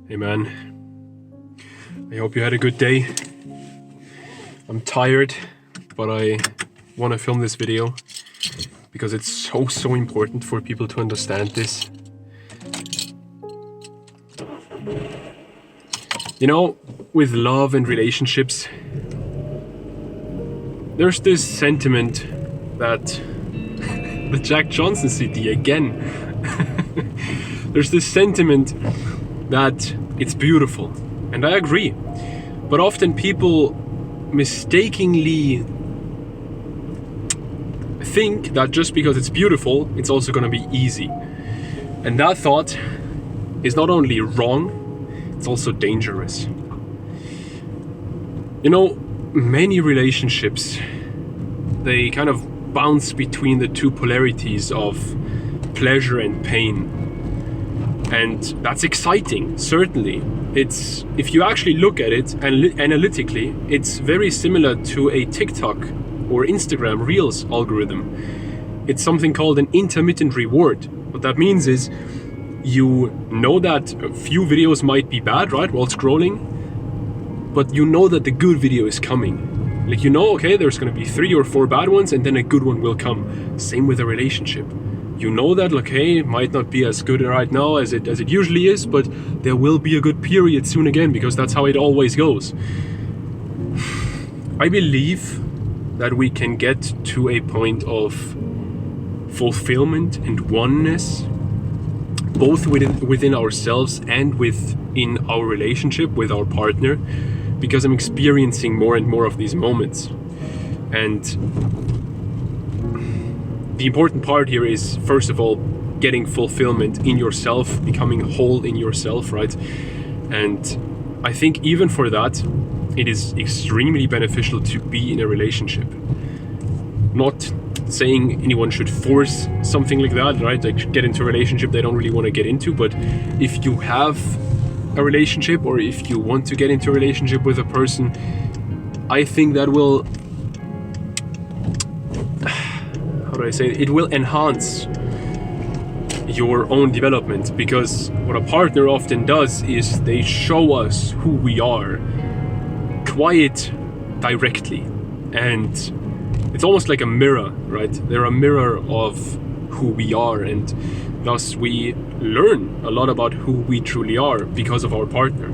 Hey man, I hope you had a good day. I'm tired, but I want to film this video because it's so important for people to understand this. You know, with love and relationships, there's this sentiment that the Jack Johnson CD again. There's this sentiment that it's beautiful, and I agree. But often people mistakenly think that just because it's beautiful, it's also going to be easy. And that thought is not only wrong, it's also dangerous. You know, many relationships, they kind of bounce between the two polarities of pleasure and pain. And that's exciting, certainly. It's, if you actually look at it analytically, it's very similar to a TikTok or Instagram Reels algorithm. It's something called an intermittent reward. What that means is you know that a few videos might be bad, right, while scrolling, but you know that the good video is coming. Like, you know, okay, there's going to be 3 or 4 bad ones and then a good one will come. Same with a relationship. You know that, okay, it might not be as good right now as it usually is, but there will be a good period soon again, because that's how it always goes. I believe that we can get to a point of fulfillment and oneness, both within ourselves and within our relationship with our partner, because I'm experiencing more and more of these moments. And the important part here is, first of all, getting fulfillment in yourself, becoming whole in yourself, right? And I think even for that, it is extremely beneficial to be in a relationship. Not saying anyone should force something like that, right? Like, get into a relationship they don't really want to get into, but if you have a relationship, or if you want to get into a relationship with a person, I think that will, how do I say it will enhance your own development, because what a partner often does is they show us who we are quite directly, and it's almost like a mirror, right? They're a mirror of who we are, and thus we learn a lot about who we truly are because of our partner.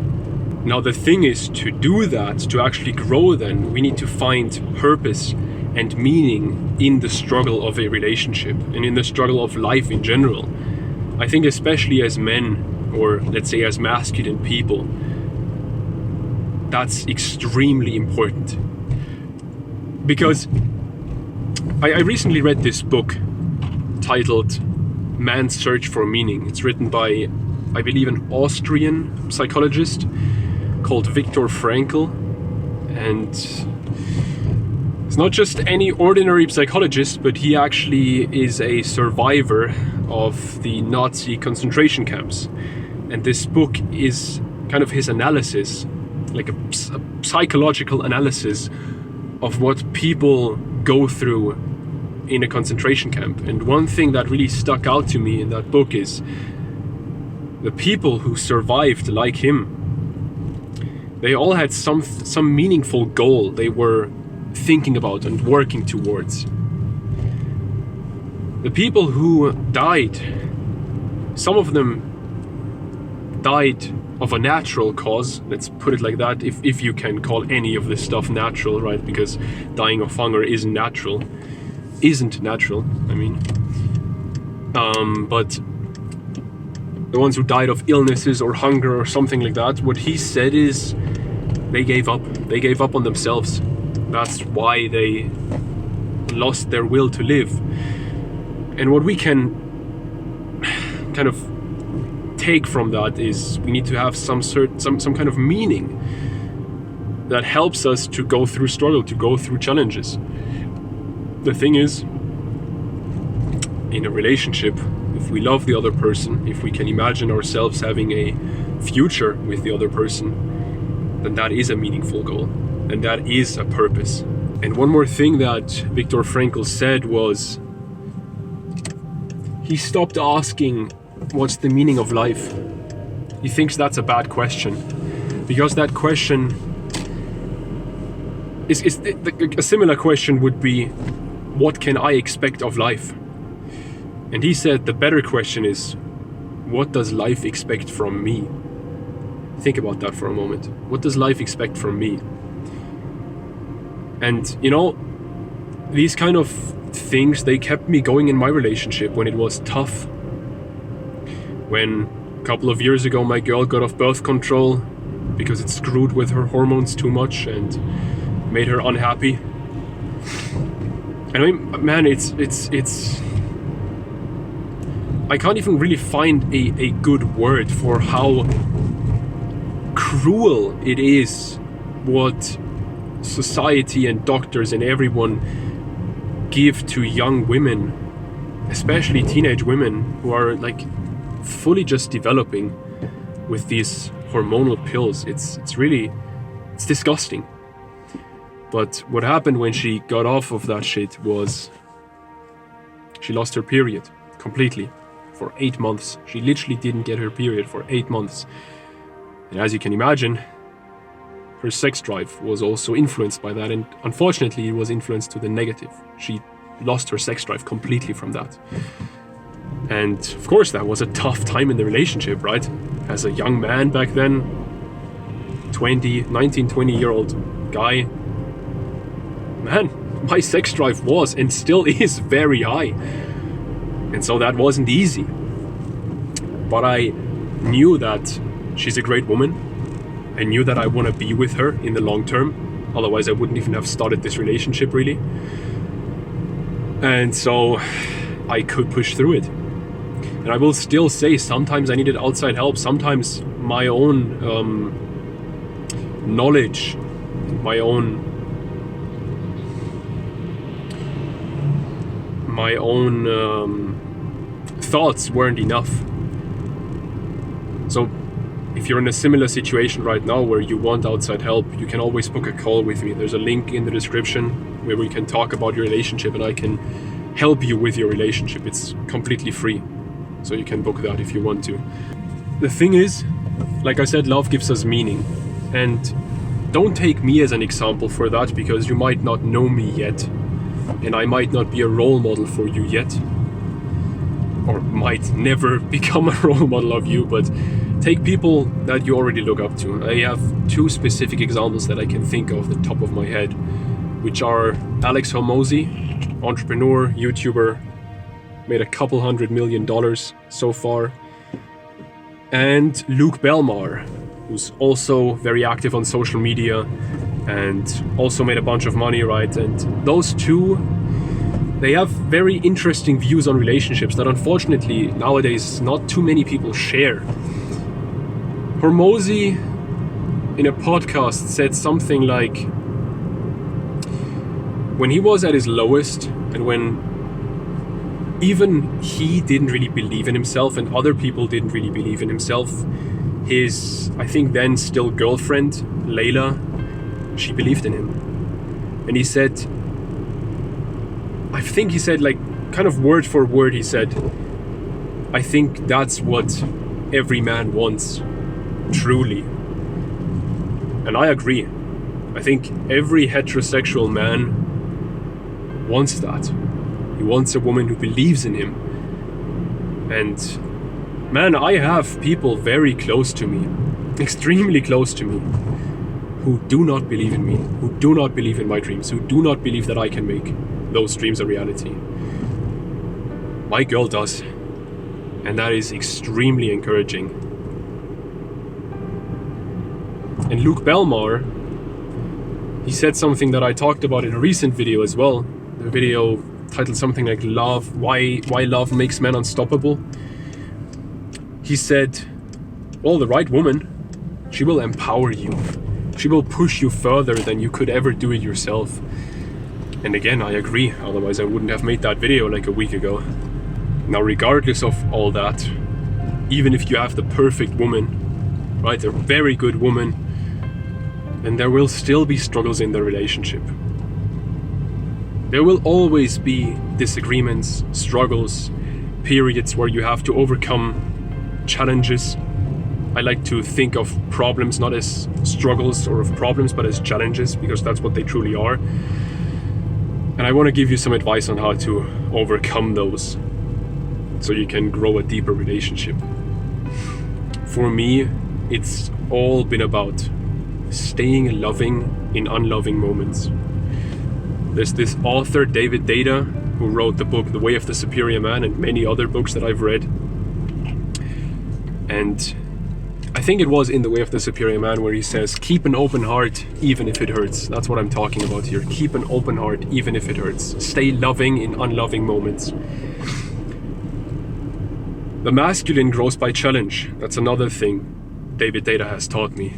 Now the thing is, to do that, to actually grow, then we need to find purpose and meaning in the struggle of a relationship and in the struggle of life in general. I think especially as men, or let's say as masculine people, that's extremely important. Because I recently read this book titled Man's Search for Meaning. It's written by, I believe, an Austrian psychologist called Viktor Frankl. And it's not just any ordinary psychologist, but he actually is a survivor of the Nazi concentration camps. And this book is kind of his analysis, like a psychological analysis of what people go through in a concentration camp. And one thing that really stuck out to me in that book is the people who survived like him. They all had some meaningful goal they were thinking about and working towards. The people who died, some of them died of a natural cause, let's put it like that, if you can call any of this stuff natural, right? Because dying of hunger isn't natural, I mean. But the ones who died of illnesses or hunger or something like that, what he said is they gave up on themselves. That's why they lost their will to live. And what we can kind of take from that is we need to have some kind of meaning that helps us to go through struggle, to go through challenges. The thing is, in a relationship, if we love the other person, if we can imagine ourselves having a future with the other person, then that is a meaningful goal, and that is a purpose. And one more thing that Viktor Frankl said was, he stopped asking what's the meaning of life. he thinks that's a bad question, because that question is a similar question would be, what can I expect of life? And he said the better question is, what does life expect from me? Think about that for a moment. What does life expect from me? And you know, these kind of things, they kept me going in my relationship when it was tough. When a couple of years ago my girl got off birth control because it screwed with her hormones too much and made her unhappy. And I mean, man, it's I can't even really find a good word for how cruel it is what society and doctors and everyone give to young women, especially teenage women who are like fully just developing with these hormonal pills. It's disgusting. But what happened when she got off of that shit was she lost her period completely for 8 months. She literally didn't get her period for 8 months. And as you can imagine, her sex drive was also influenced by that, and unfortunately it was influenced to the negative. She lost her sex drive completely from that. And of course that was a tough time in the relationship, right? As a young man back then, 20-year-old guy, man, my sex drive was and still is very high. And so that wasn't easy. But I knew that she's a great woman. I knew that I want to be with her in the long term. Otherwise I wouldn't even have started this relationship really. And so I could push through it. And I will still say sometimes I needed outside help. Sometimes my own knowledge, my own thoughts weren't enough. So if you're in a similar situation right now where you want outside help, you can always book a call with me. There's a link in the description where we can talk about your relationship and I can help you with your relationship. It's completely free, so you can book that if you want to. The thing is, like I said, love gives us meaning. And don't take me as an example for that, because you might not know me yet. And I might not be a role model for you yet. Or might never become a role model of you, but take people that you already look up to. I have 2 specific examples that I can think of at the top of my head, which are Alex Hormozi, entrepreneur, YouTuber, made a couple $100 million so far, and Luke Belmar, who's also very active on social media and also made a bunch of money, right? And those 2, they have very interesting views on relationships that unfortunately nowadays not too many people share. Hormozi in a podcast said something like, when he was at his lowest and when even he didn't really believe in himself and other people didn't really believe in himself, his, I think then still girlfriend, Layla, she believed in him. And he said, I think he said, like, kind of word for word, he said, I think that's what every man wants, truly. And I agree. I think every heterosexual man wants that. He wants a woman who believes in him. And man, I have people very close to me, extremely close to me, who do not believe in me, who do not believe in my dreams, who do not believe that I can make those dreams a reality. My girl does, and that is extremely encouraging. And Luke Belmar, he said something that I talked about in a recent video as well. The video titled something like "Love, Why Love Makes Men Unstoppable." He said, well, the right woman, she will empower you. She will push you further than you could ever do it yourself. And again, I agree, otherwise I wouldn't have made that video like a week ago. Now, regardless of all that, even if you have the perfect woman, right, a very good woman, then there will still be struggles in the relationship. There will always be disagreements, struggles, periods where you have to overcome challenges. I like to think of problems not as struggles or of problems, but as challenges, because that's what they truly are. And I want to give you some advice on how to overcome those so you can grow a deeper relationship. For me, it's all been about staying loving in unloving moments. There's this author, David Deida, who wrote the book The Way of the Superior Man and many other books that I've read. And I think it was in The Way of the Superior Man where he says, keep an open heart even if it hurts. That's what I'm talking about here. Keep an open heart even if it hurts. Stay loving in unloving moments. The masculine grows by challenge. That's another thing David Deida has taught me.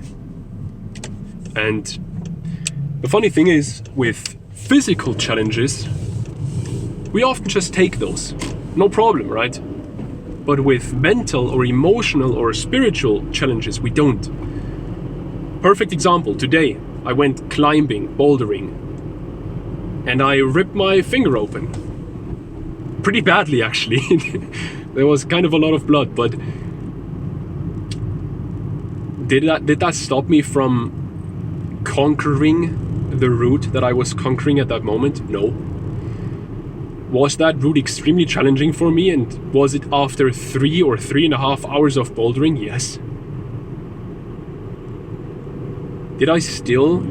And the funny thing is, with physical challenges, we often just take those. No problem, right? But with mental or emotional or spiritual challenges, we don't. Perfect example, today I went climbing, bouldering, and I ripped my finger open. Pretty badly, actually. There was kind of a lot of blood, but did that stop me from conquering the route that I was conquering at that moment? No. Was that route extremely challenging for me, and was it after 3 or 3.5 hours of bouldering? Yes. Did I still?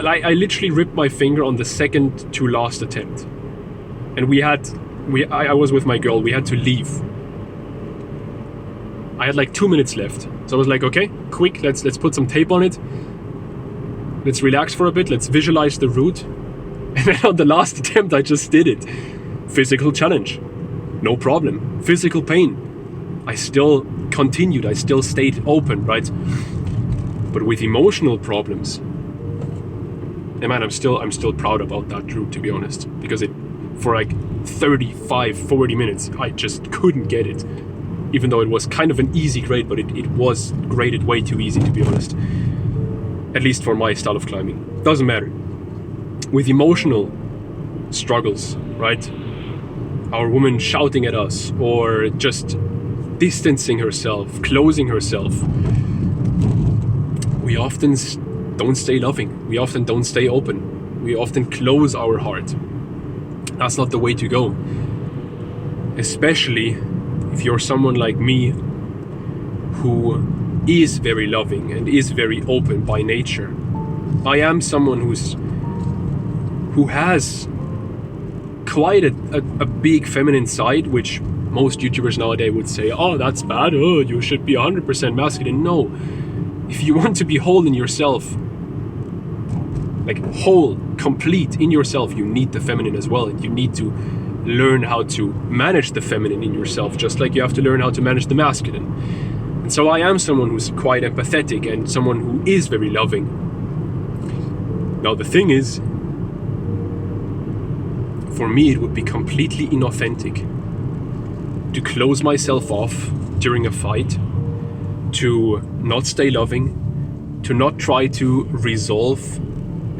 I literally ripped my finger on the second to last attempt, and I was with my girl. We had to leave. I had like 2 minutes left, so I was like, okay, quick, let's put some tape on it. Let's relax for a bit. Let's visualize the route. And then on the last attempt, I just did it. Physical challenge, no problem. Physical pain, I still continued. I still stayed open, right? But with emotional problems, and man, I'm still proud about that route, to be honest, because for like 35-40 minutes, I just couldn't get it. Even though it was kind of an easy grade, but it was graded way too easy, to be honest. At least for my style of climbing. Doesn't matter. With emotional struggles, right? Our woman shouting at us, or just distancing herself, closing herself. We often don't stay loving. We often don't stay open. We often close our heart. That's not the way to go. Especially if you're someone like me who is very loving and is very open by nature. I am someone who has quite a big feminine side, which most YouTubers nowadays would say, oh, that's bad, oh, you should be 100% masculine. No, if you want to be whole in yourself, like whole, complete in yourself, you need the feminine as well, and you need to learn how to manage the feminine in yourself, just like you have to learn how to manage the masculine. And so I am someone who's quite empathetic and someone who is very loving. Now the thing is, for me it would be completely inauthentic to close myself off during a fight, to not stay loving, to not try to resolve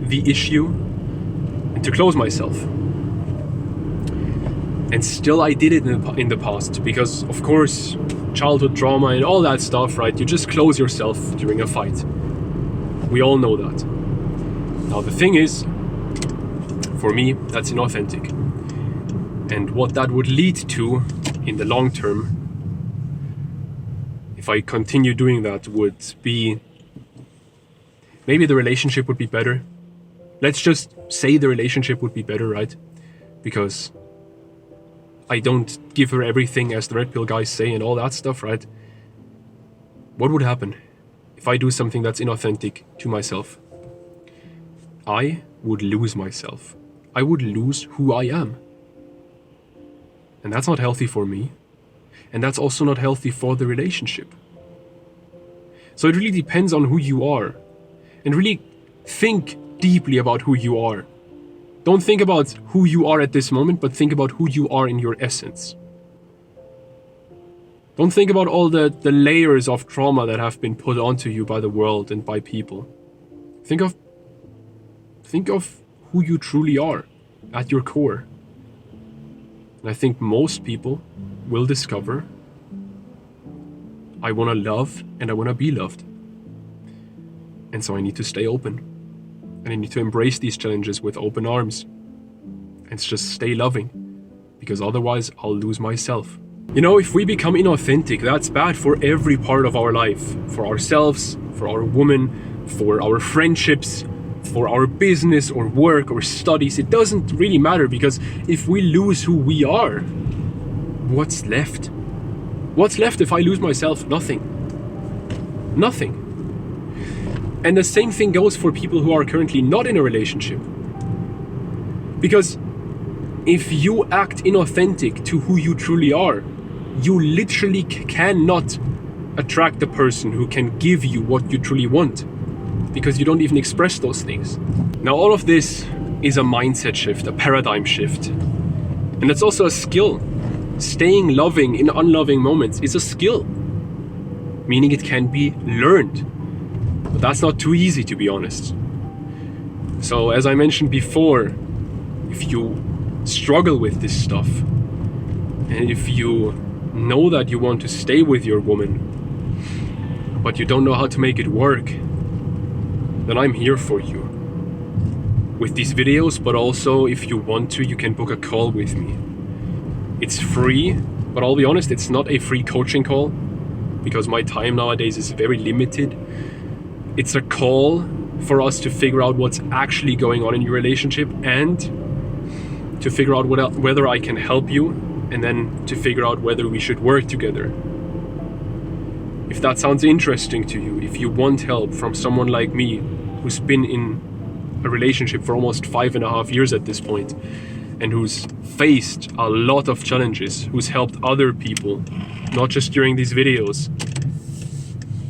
the issue, and to close myself. And still I did it in the past, because of course childhood trauma and all that stuff, right? You just close yourself during a fight. We all know that. Now the thing is, for me, that's inauthentic. And what that would lead to in the long term, if I continue doing that, would be maybe the relationship would be better. Let's just say the relationship would be better, right? Because I don't give her everything, as the red pill guys say, and all that stuff, right? What would happen if I do something that's inauthentic to myself? I would lose myself. I would lose who I am. And that's not healthy for me. And that's also not healthy for the relationship. So it really depends on who you are. And really think deeply about who you are. Don't think about who you are at this moment, but think about who you are in your essence. Don't think about all the layers of trauma that have been put onto you by the world and by people. Think of who you truly are at your core. And I think most people will discover I want to love and I want to be loved. And so I need to stay open. And I need to embrace these challenges with open arms. And just stay loving. Because otherwise I'll lose myself. You know, if we become inauthentic, that's bad for every part of our life. For ourselves, for our woman, for our friendships, for our business or work or studies. It doesn't really matter, because if we lose who we are, what's left? What's left if I lose myself? Nothing. Nothing. And the same thing goes for people who are currently not in a relationship. Because if you act inauthentic to who you truly are, you literally cannot attract the person who can give you what you truly want, because you don't even express those things. Now, all of this is a mindset shift, a paradigm shift. And it's also a skill. Staying loving in unloving moments is a skill, meaning it can be learned. But that's not too easy, to be honest. So, as I mentioned before, if you struggle with this stuff, and if you know that you want to stay with your woman, but you don't know how to make it work, then I'm here for you with these videos. But also, if you want to, you can book a call with me. It's free, but I'll be honest, it's not a free coaching call, because my time nowadays is very limited. It's a call for us to figure out what's actually going on in your relationship, and to figure out whether I can help you, and then to figure out whether we should work together. If that sounds interesting to you, if you want help from someone like me, who's been in a relationship for almost 5.5 years at this point, and who's faced a lot of challenges, who's helped other people, not just during these videos,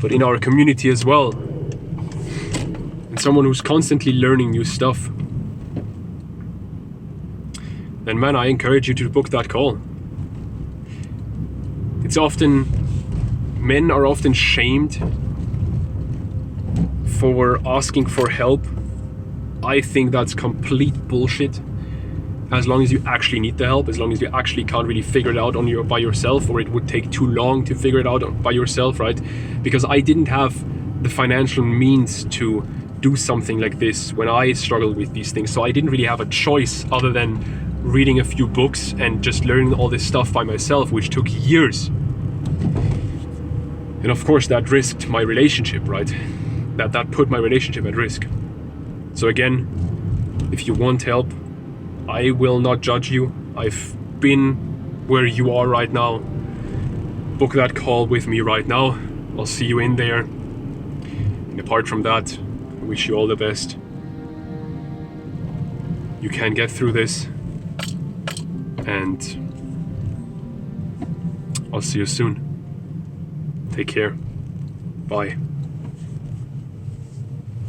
but in our community as well, and someone who's constantly learning new stuff, then man, I encourage you to book that call. Men are often shamed for asking for help. I think that's complete bullshit. As long as you actually need the help, as long as you actually can't really figure it out by yourself, or it would take too long to figure it out by yourself, right? Because I didn't have the financial means to do something like this when I struggled with these things. So I didn't really have a choice other than reading a few books and just learning all this stuff by myself, which took years. And of course that risked my relationship, right? That put my relationship at risk. So again, if you want help, I will not judge you. I've been where you are right now. Book that call with me right now. I'll see you in there. And apart from that, I wish you all the best. You can get through this. And I'll see you soon. Take care. Bye.